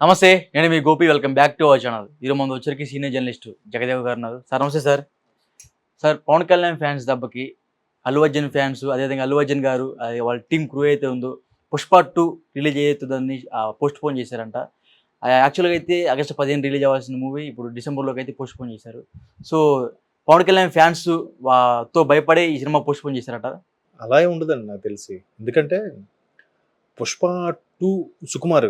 నమస్తే. నేను మీ Gopi. Welcome back to our channel. ఈరోజు ముందు వచ్చరికి సీనియర్ జర్నలిస్ట్ జగదేవ్ గారు ఉన్నారు. సార్ నమస్తే sir. Sir Pavan Kalyan fans దెబ్బకి అల్లు అర్జున్ ఫ్యాన్స్, అదేవిధంగా అల్లు అర్జున్ గారు వాళ్ళ టీం క్రూ అయితే ఉందో పుష్ప 2 రిలీజ్ అవుతుందని పోస్ట్ పోన్ చేశారంట. యాక్చువల్గా అయితే ఆగస్టు 15 రిలీజ్ అవ్వాల్సిన మూవీ ఇప్పుడు డిసెంబర్లోకి అయితే పోస్ట్ పోన్ చేశారు. సో పవన్ కళ్యాణ్ ఫ్యాన్స్ తో భయపడే ఈ సినిమా పోస్ట్ పోన్ చేశారట. అలా ఉండదండి నాకు తెలిసి. ఎందుకంటే పుష్ప 2 సుకుమార్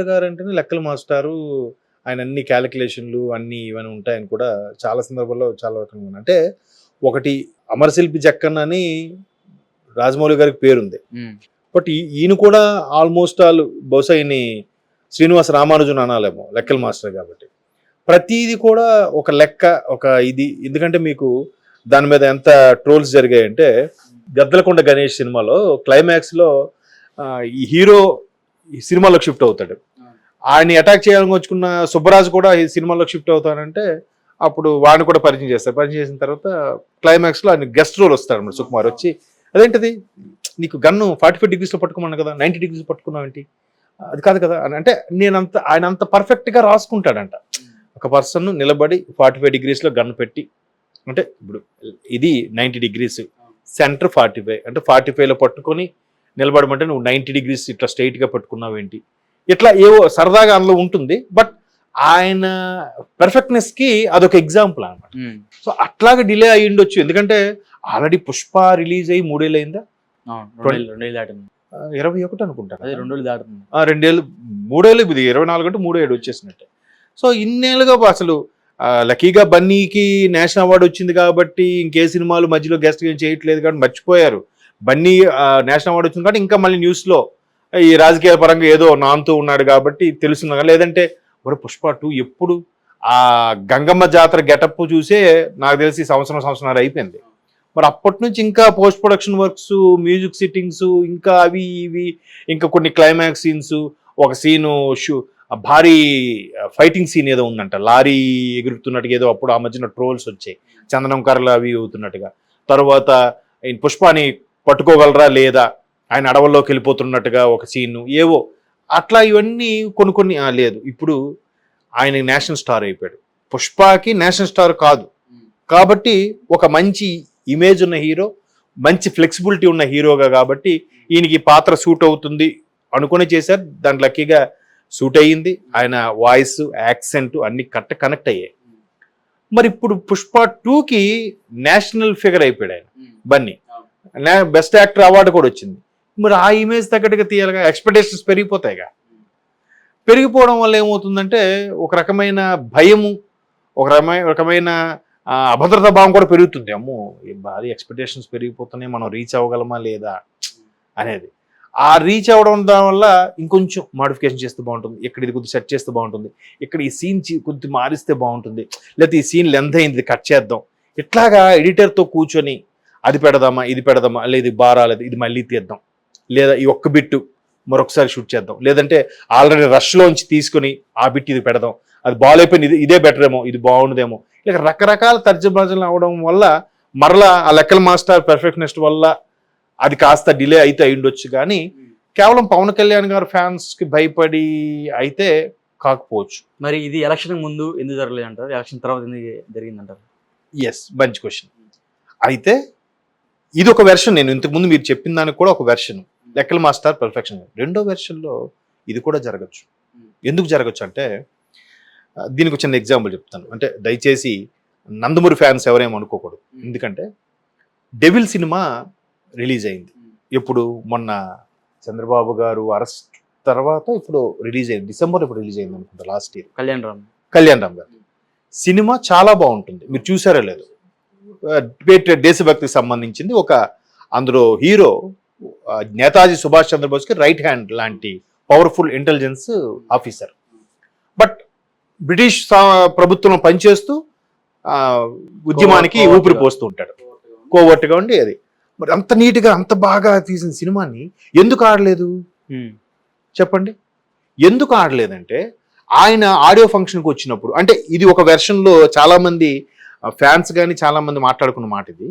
గారు అంటేనే లెక్కల మాస్టారు. ఆయన అన్ని క్యాలిక్యులేషన్లు అన్ని ఇవన్నీ ఉంటాయని కూడా చాలా సందర్భాల్లో చాలా రకంగా ఉన్నాయి. అంటే ఒకటి అమరశిల్పి జక్కన్ అని రాజమౌళి గారికి పేరుంది. బట్ ఈయన కూడా ఆల్మోస్ట్ బహుశా ఈయన శ్రీనివాస రామానుజన్ అనాలేమో లెక్కల మాస్టర్ కాబట్టి. ప్రతిది కూడా ఒక లెక్క, ఒక ఇది. ఎందుకంటే మీకు దాని మీద ఎంత ట్రోల్స్ జరిగాయంటే గద్దలకొండ గణేష్ సినిమాలో క్లైమాక్స్లో ఈ హీరో ఈ సినిమాలోకి షిఫ్ట్ అవుతాడు. ఆయన్ని అటాక్ చేయాలని వచ్చుకున్న సుబ్బరాజు కూడా ఈ సినిమాలోకి షిఫ్ట్ అవుతానంటే అప్పుడు వాడిని కూడా పరిచయం చేస్తారు. పరిచయం చేసిన తర్వాత క్లైమాక్స్లో ఆయన గెస్ట్ రోల్ వస్తాడు అన్నమాట. సుకుమార్ వచ్చి అదేంటిది నీకు గన్ను 45 degreesలో పట్టుకున్నాను కదా, 90 degrees పట్టుకున్నావు ఏంటి, అది కాదు కదా అని అంటే ఆయన అంత పర్ఫెక్ట్గా రాసుకుంటాడంట. ఒక పర్సన్ నిలబడి 45 degreesలో గన్ను పెట్టి, అంటే ఇప్పుడు ఇది 90 degrees, సెంటర్ 45, అంటే 45లో పట్టుకొని నిలబడమంటే నువ్వు 90 degrees ఇట్లా స్ట్రైట్గా పట్టుకున్నావు ఏంటి, ఇట్లా ఏవో సరదాగా అందులో ఉంటుంది. బట్ ఆయన పర్ఫెక్ట్నెస్కి అదొక ఎగ్జాంపుల్ అనమాట. సో అట్లాగా డిలే అయ్యి ఉండొచ్చు. ఎందుకంటే ఆల్రెడీ పుష్ప రిలీజ్ అయ్యి 3 ఏళ్ళు అయిందా, 21 అనుకుంటాను. 2 ఏళ్ళు దాటుతుంది. 2 ఏళ్ళు 3 ఏళ్ళు, ఇది 24 అంటే 3 ఏడు వచ్చేసినట్టే. సో ఇన్నేళ్ళుగా అసలు లక్కీగా బన్నీకి నేషనల్ అవార్డు వచ్చింది కాబట్టి ఇంకే సినిమాలు మధ్యలో గెస్ట్ ఏం చేయట్లేదు కాబట్టి మర్చిపోయారు. బన్నీ నేషనల్ అవార్డు వచ్చింది కాబట్టి ఇంకా మళ్ళీ న్యూస్లో ఈ రాజకీయ పరంగా ఏదో నానుతూ ఉన్నాడు కాబట్టి తెలుస్తుంది. లేదంటే మరి పుష్ప 2 ఎప్పుడు ఆ గంగమ్మ జాతర గెటప్ చూసే నాకు తెలిసి సంవత్సరం అయిపోయింది. మరి అప్పటి నుంచి ఇంకా post production works, music sittings, ఇంకా అవి ఇవి, ఇంకా కొన్ని క్లైమాక్స్ సీన్స్, ఒక సీను భారీ ఫైటింగ్ సీన్ ఏదో ఉందంట, లారీ ఎగురుతున్నట్టుగా ఏదో అప్పుడు ఆ మధ్యన ట్రోల్స్ వచ్చాయి, చందనం కర్రలు అవి అవుతున్నట్టుగా. తర్వాత పుష్పాని పట్టుకోగలరా లేదా, ఆయన అడవుల్లోకి వెళ్ళిపోతున్నట్టుగా ఒక సీను, ఏవో అట్లా ఇవన్నీ కొన్ని లేదు. ఇప్పుడు ఆయన నేషనల్ స్టార్ అయిపోయాడు. పుష్పకి నేషనల్ స్టార్ కాదు కాబట్టి ఒక మంచి ఇమేజ్ ఉన్న హీరో, మంచి ఫ్లెక్సిబిలిటీ ఉన్న హీరోగా కాబట్టి ఈయనకి పాత్ర సూట్ అవుతుంది అనుకునే చేశారు. దాని లక్కీగా సూట్ అయ్యింది. ఆయన వాయిస్, యాక్సెంట్ అన్ని కనెక్ట్ అయ్యాయి. మరి ఇప్పుడు పుష్ప 2కి నేషనల్ ఫిగర్ అయిపోయాడు ఆయన బన్నీ. బెస్ట్ యాక్టర్ అవార్డు కూడా వచ్చింది. మరి ఆ ఇమేజ్ తగ్గట్టుగా తీయాలిగా, ఎక్స్పెక్టేషన్స్ పెరిగిపోతాయిగా. పెరిగిపోవడం వల్ల ఏమవుతుందంటే ఒక రకమైన భయము, ఒక రకమైన అభద్రతా భావం కూడా పెరుగుతుంది. అమ్మో భారీ ఎక్స్పెక్టేషన్స్ పెరిగిపోతున్నాయి, మనం రీచ్ అవ్వగలమా లేదా అనేది. ఆ రీచ్ అవ్వడం వల్ల ఇంకొంచెం మాడిఫికేషన్ చేస్తే బాగుంటుంది, ఇక్కడ ఇది కొద్దిగా సెట్ చేస్తే బాగుంటుంది, ఇక్కడ ఈ సీన్ కొద్ది మారిస్తే బాగుంటుంది, లేకపోతే ఈ సీన్ లెంత్ అయింది కట్ చేద్దాం, ఇట్లాగా ఎడిటర్తో కూర్చొని అది పెడదామా ఇది పెడదామా, లేదా ఇది బారాలేదు ఇది మళ్ళీ తీద్దాం, లేదా ఈ ఒక్క బిట్టు మరొకసారి షూట్ చేద్దాం, లేదంటే ఆల్రెడీ రష్లోంచి తీసుకొని ఆ బిట్ ఇది పెడదాం, అది బాగాలైపోయింది ఇదే బెటర్ ఏమో, ఇది బాగుండదేమో, ఇక రకరకాల తర్జుమాలు అవడం వల్ల మరలా ఆ లెక్కల మాస్టర్ పర్ఫెక్ట్నెస్ వల్ల అది కాస్త డిలే అయితే అయ్యుండొచ్చు. కానీ కేవలం పవన్ కళ్యాణ్ గారు ఫ్యాన్స్కి భయపడి అయితే కాకపోవచ్చు. మరి ఇది ఎలక్షన్ ముందు ఎందుకు జరగలేదు అంటారు, ఎలక్షన్ తర్వాత ఎందుకు జరిగిందంటారు? ఎస్, మంచి క్వశ్చన్. అయితే ఇది ఒక వెర్షన్. నేను ఇంతకుముందు మీరు చెప్పిన దానికి కూడా ఒక వెర్షన్, లెక్కల మాస్టర్ పర్ఫెక్షన్. రెండో వెర్షన్లో ఇది కూడా జరగచ్చు. ఎందుకు జరగచ్చు అంటే దీనికి చిన్న ఎగ్జాంపుల్ చెప్తాను. అంటే దయచేసి నందమూరి ఫ్యాన్స్ ఎవరేమో అనుకోకూడదు. ఎందుకంటే డెవిల్ సినిమా రిలీజ్ అయింది ఎప్పుడు, మొన్న చంద్రబాబు గారు అరెస్ట్ తర్వాత ఇప్పుడు రిలీజ్ అయింది, డిసెంబర్ ఇప్పుడు రిలీజ్ అయింది అనుకుంటా, లాస్ట్ ఇయర్. కళ్యాణ్ రామ్ గారు సినిమా చాలా బాగుంటుంది, మీరు చూసారో లేదు. దేశభక్తికి సంబంధించింది. ఒక అందులో హీరో నేతాజీ సుభాష్ చంద్రబోస్కి రైట్ హ్యాండ్ లాంటి powerful intelligence officer. But British ప్రభుత్వంలో పనిచేస్తూ ఉద్యమానికి ఊపిరి పోస్తూ ఉంటాడు, కోవర్ట్గా ఉండి. అది మరి అంత నీట్గా అంత బాగా తీసిన సినిమాని ఎందుకు ఆడలేదు చెప్పండి? ఎందుకు ఆడలేదంటే ఆయన ఆడియో ఫంక్షన్కి వచ్చినప్పుడు, అంటే ఇది ఒక వెర్షన్లో చాలామంది ఫ్యాన్స్ కానీ చాలామంది మాట్లాడుకున్న మాట ఇది.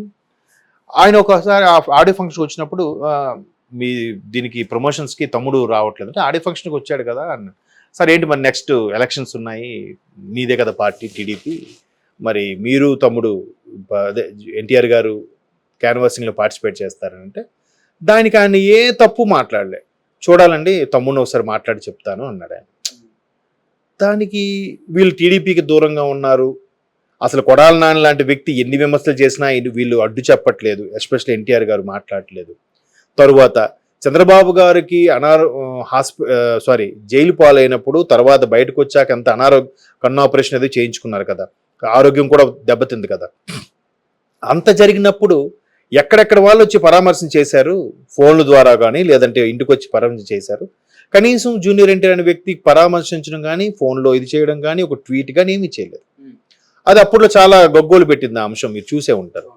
ఆయన ఒకసారి ఆడియో ఫంక్షన్కి వచ్చినప్పుడు మీ దీనికి ప్రమోషన్స్కి తమ్ముడు రావట్లేదు అంటే ఆడియో ఫంక్షన్కి వచ్చాడు కదా అన్న. సార్ ఏంటి మరి నెక్స్ట్ ఎలక్షన్స్ ఉన్నాయి, మీదే కదా పార్టీ టీడీపీ, మరి మీరు తమ్ముడు అదే ఎన్టీఆర్ గారు క్యాన్వాసింగ్లో పార్టిసిపేట్ చేస్తారంటే దానికి ఆయన ఏ తప్పు మాట్లాడలే. చూడాలండి తమ్ముడిని ఒకసారి మాట్లాడి చెప్తాను అన్నాడు ఆయన. దానికి వీళ్ళు టీడీపీకి దూరంగా ఉన్నారు, అసలు కొడాలి నాని లాంటి వ్యక్తి ఎన్ని విమర్శలు చేసినా వీళ్ళు అడ్డు చెప్పట్లేదు, ఎస్పెషల్లీ ఎన్టీఆర్ గారు మాట్లాడట్లేదు. తరువాత చంద్రబాబు గారికి జైలు పాలైనప్పుడు తర్వాత బయటకు వచ్చాక ఎంత కన్ను ఆపరేషన్ అది చేయించుకున్నారు కదా, ఆరోగ్యం కూడా దెబ్బతింది కదా. అంత జరిగినప్పుడు ఎక్కడెక్కడ వాళ్ళు వచ్చి పరామర్శన చేశారు, ఫోన్ల ద్వారా కానీ లేదంటే ఇంటికి వచ్చి పరామర్శన చేశారు. కనీసం జూనియర్ ఎన్టీఆర్ అనే వ్యక్తి పరామర్శించడం కానీ, ఫోన్లో ఇది చేయడం కానీ, ఒక ట్వీట్ కానీ ఏమీ చేయలేదు. అది అప్పట్లో చాలా గగ్గోలు పెట్టింది ఆ అంశం, మీరు చూసే ఉంటారు.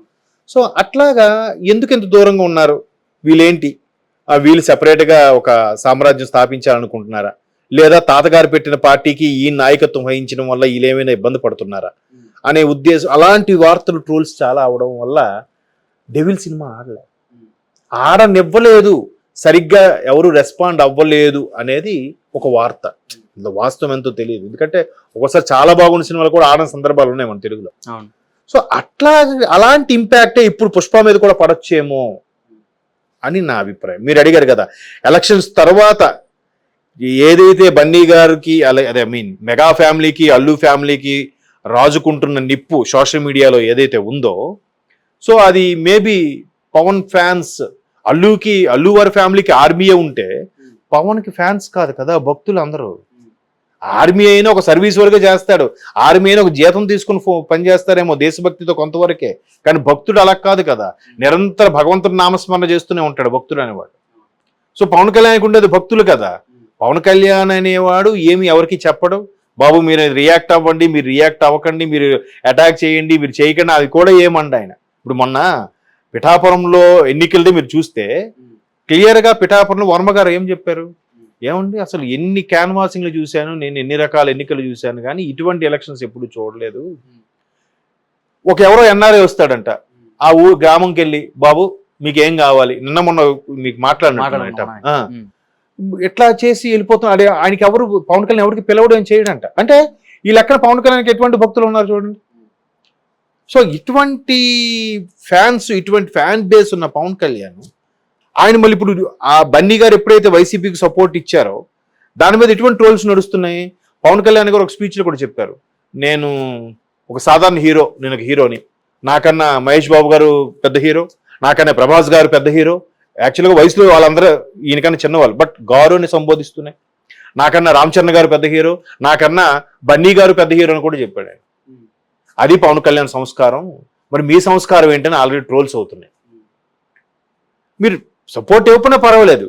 సో అట్లాగా ఎందుకు ఎంత దూరంగా ఉన్నారు, వీళ్ళేంటి వీళ్ళు సెపరేట్గా ఒక సామ్రాజ్యం స్థాపించాలనుకుంటున్నారా, లేదా తాతగారు పెట్టిన పార్టీకి ఈ నాయకత్వం వహించడం వల్ల వీళ్ళేమైనా ఇబ్బంది పడుతున్నారా అనే ఉద్దేశం. అలాంటి వార్తలు ట్రోల్స్ చాలా అవడం వల్ల డెవిల్ సినిమా ఆడనివ్వలేదు, సరిగ్గా ఎవరు రెస్పాండ్ అవ్వలేదు అనేది ఒక వార్త. వాస్తవం ఎంతో తెలియదు, ఎందుకంటే ఒకసారి చాలా బాగున్న సినిమాలు కూడా ఆడిన సందర్భాలు ఉన్నాయి మన తెలుగులో. సో అలాంటి ఇంపాక్టే ఇప్పుడు పుష్ప మీద కూడా పడొచ్చేమో అని నా అభిప్రాయం. మీరు అడిగారు కదా ఎలక్షన్స్ తర్వాత ఏదైతే బన్నీ గారికి అదే మెగా ఫ్యామిలీకి అల్లు ఫ్యామిలీకి రాజుకుంటున్న నిప్పు సోషల్ మీడియాలో ఏదైతే ఉందో, సో అది మేబీ పవన్ ఫ్యాన్స్, అల్లు వారి ఫ్యామిలీకి ఆర్మీయే ఉంటే పవన్కి ఫ్యాన్స్ కాదు కదా భక్తులు అందరూ. ఆర్మీ అయినా ఒక సర్వీస్ వరకే చేస్తాడు, ఆర్మీ అయినా ఒక జీతం తీసుకుని పనిచేస్తారేమో దేశభక్తితో కొంతవరకే, కానీ భక్తుడు అలా కాదు కదా, నిరంతర భగవంతుడి నామస్మరణ చేస్తూనే ఉంటాడు భక్తుడు అనేవాడు. సో పవన్ కళ్యాణ్కి ఉండేది భక్తులు కదా. పవన్ కళ్యాణ్ అనేవాడు ఏమి ఎవరికి చెప్పడం, బాబు మీరు రియాక్ట్ అవ్వండి, మీరు రియాక్ట్ అవ్వకండి, మీరు అటాక్ చేయండి, మీరు చేయకండి, అది కూడా ఏమండి ఆయన. ఇప్పుడు మొన్న పిఠాపురంలో ఎన్నికలది మీరు చూస్తే క్లియర్గా పిఠాపురంలో వర్మ గారు ఏం చెప్పారు, ఏమండి అసలు ఎన్ని క్యాన్వాసింగ్లు చూశాను నేను, ఎన్ని రకాల ఎన్నికలు చూశాను, కానీ ఇటువంటి ఎలక్షన్స్ ఎప్పుడు చూడలేదు. ఒక ఎవరో ఎన్ఆర్ఐ వస్తాడంట, ఆ గ్రామంకి వెళ్ళి బాబు మీకేం కావాలి, నిన్న మొన్న మీకు మాట్లాడినట్టు ఎట్లా చేసి వెళ్ళిపోతున్నా. అదే ఆయనకి ఎవరు పవన్ కళ్యాణ్ ఎవరికి పిలవడం చేయడంట. అంటే ఈ లెక్కన పవన్ కళ్యాణ్కి ఎటువంటి భక్తులు ఉన్నారు చూడండి. సో ఇటువంటి ఫ్యాన్స్, ఇటువంటి ఫ్యాన్ బేస్ ఉన్న పవన్ కళ్యాణ్ ఆయన మళ్ళీ ఇప్పుడు ఆ బన్నీ గారు ఎప్పుడైతే వైసీపీకి సపోర్ట్ ఇచ్చారో దాని మీద ఎటువంటి ట్రోల్స్ నడుస్తున్నాయి. పవన్ కళ్యాణ్ గారు ఒక స్పీచ్లో కూడా చెప్పారు, నేను ఒక సాధారణ హీరో, నేను ఒక హీరోని, నాకన్నా మహేష్ బాబు గారు పెద్ద హీరో, నాకన్నా ప్రభాస్ గారు పెద్ద హీరో, యాక్చువల్గా వయసులో వాళ్ళందరూ ఈయనకన్నా చిన్నవాళ్ళు, బట్ గారుని సంబోధిస్తున్నాయి, నాకన్నా రామ్ చరణ్ గారు పెద్ద హీరో, నాకన్నా బన్నీ గారు పెద్ద హీరో అని కూడా చెప్పాడు ఆయన. అది పవన్ కళ్యాణ్ సంస్కారం. మరి మీ సంస్కారం ఏంటని ఆల్రెడీ ట్రోల్స్ అవుతున్నాయి. మీరు సపోర్ట్ ఇవ్వకపోయినా పర్వాలేదు,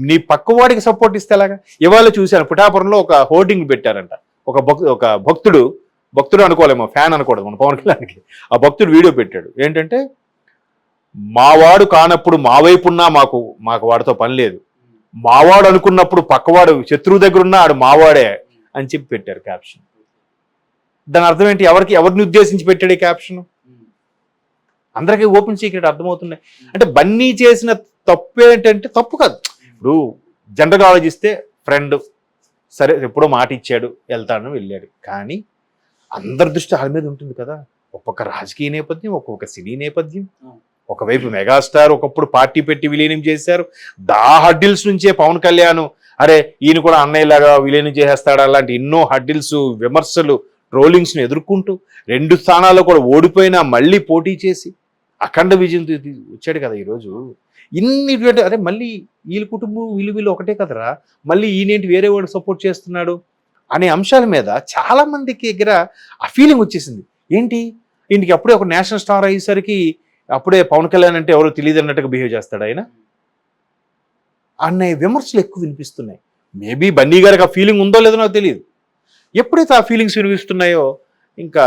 నీ పక్కవాడికి సపోర్ట్ ఇస్తే ఎలాగా. ఇవాళ చూశాను పిఠాపురంలో ఒక హోర్డింగ్ పెట్టారంట, ఒక భక్తుడు అనుకోలేమో, ఫ్యాన్ అనకూడదు మన పవన్ కళ్యాణ్కి. ఆ భక్తుడు వీడియో పెట్టాడు, ఏంటంటే మావాడు కానప్పుడు మా వైపు ఉన్నా మాకు వాడితో పని లేదు, మావాడు అనుకున్నప్పుడు పక్కవాడు శత్రువు దగ్గర ఉన్నా ఆడు మావాడే అని చెప్పి పెట్టారు క్యాప్షన్. దాని అర్థం ఏంటి, ఎవరిని ఉద్దేశించి పెట్టాడు ఈ క్యాప్షన్? అందరికీ ఓపెన్ సీక్రెట్ అర్థమవుతున్నాయి. అంటే బన్నీ చేసిన తప్పు ఏంటంటే, తప్పు కాదు, ఇప్పుడు జనరల్గా ఆలోచిస్తే ఫ్రెండ్ సరే ఎప్పుడో మాట ఇచ్చాడు వెళ్తాను వెళ్ళాడు, కానీ అందరి దృష్టి వాళ్ళ మీద ఉంటుంది కదా. ఒక్కొక్క రాజకీయ నేపథ్యం, ఒక్కొక్క సినీ నేపథ్యం, ఒకవైపు మెగాస్టార్ ఒకప్పుడు పార్టీ పెట్టి విలీనం చేశారు, హడ్డిల్స్ నుంచే పవన్ కళ్యాణ్ అరే ఈయన కూడా అన్నయ్యలాగా విలీనం చేసేస్తాడు అలాంటి ఎన్నో హడ్డిల్స్, విమర్శలు, ట్రోలింగ్స్ను ఎదుర్కొంటూ 2 స్థానాల్లో కూడా ఓడిపోయినా మళ్ళీ పోటీ చేసి అఖండ విజయం వచ్చాడు కదా ఈరోజు. ఇన్ని అరే మళ్ళీ వీళ్ళ కుటుంబం వీళ్ళు ఒకటే కదరా, మళ్ళీ ఈయనేంటి వేరే వాడికి సపోర్ట్ చేస్తున్నాడు అనే అంశాల మీద చాలా మందికి దగ్గర ఆ ఫీలింగ్ వచ్చేసింది. ఏంటి ఇంటికి అప్పుడే ఒక నేషనల్ స్టార్ అయ్యేసరికి అప్పుడే పవన్ కళ్యాణ్ అంటే ఎవరో తెలియదు అన్నట్టుగా బిహేవ్ చేస్తాడు ఆయన అనే విమర్శలు ఎక్కువ వినిపిస్తున్నాయి. మేబీ బన్నీ గారికి ఆ ఫీలింగ్ ఉందో లేదో నాకు తెలియదు. ఎప్పుడైతే ఆ ఫీలింగ్స్ వినిపిస్తున్నాయో ఇంకా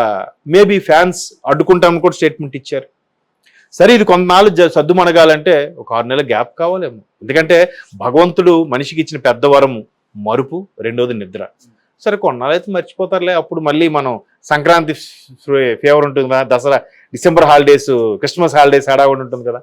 మేబీ ఫ్యాన్స్ అడ్డుకుంటామని కూడా స్టేట్మెంట్ ఇచ్చారు. సరే ఇది కొన్నాళ్ళు సర్దుమణగాలంటే ఒక 6 నెలల గ్యాప్ కావాలేమో, ఎందుకంటే భగవంతుడు మనిషికి ఇచ్చిన పెద్ద వరము మరుపు, రెండోది నిద్ర. సరే కొన్నాళ్ళు అయితే మర్చిపోతారులే, అప్పుడు మళ్ళీ మనం సంక్రాంతి ఫేవర్ ఉంటుంది కదా, Dasara, December holidays, Christmas holidays హడావుడి ఉంటుంది కదా,